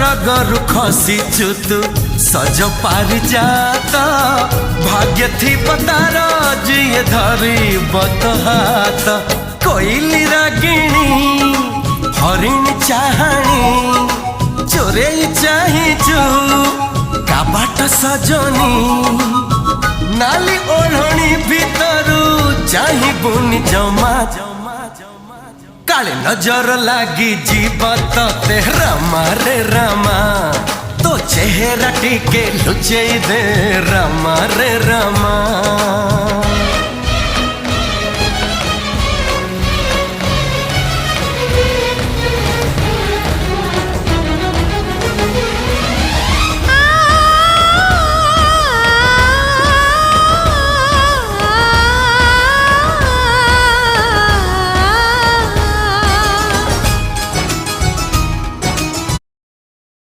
रगरु खसीचु तू सज पारिजात भाग्य थी पतार जिए धरी बत हाथ कोइली रागिणी हरिणी चाहाणी चोरे चाहिचु काबाट सजनी नाली ओढ़णी भीतरू चाही बुनी जमा काले नजर लागी जीवत ते रामा रे रामा तो चेहरा टिके लुचे दे रामा रे रामा।